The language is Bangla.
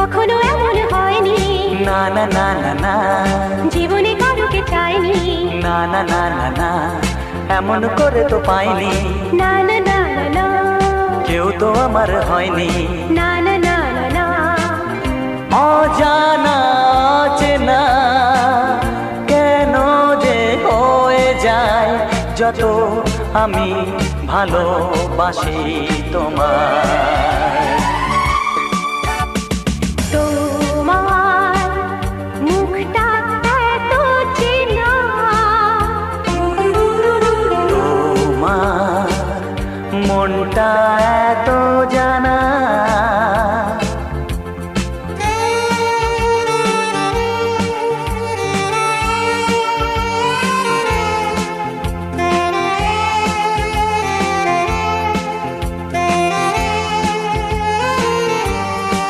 কখনো এমন হয়নি, না না না না না, জীবনে কারুকে চাইনি, না না না না না, এমন করে তো পাইনি, না না না না না, কেউ তো আমার হয়নি। না না না না না, অজানা চেনা কেন যে হয়ে যায় যত আমি ভালোবাসি তোমায়। তোমার মুখটা এত চেনা, তোমার মনটা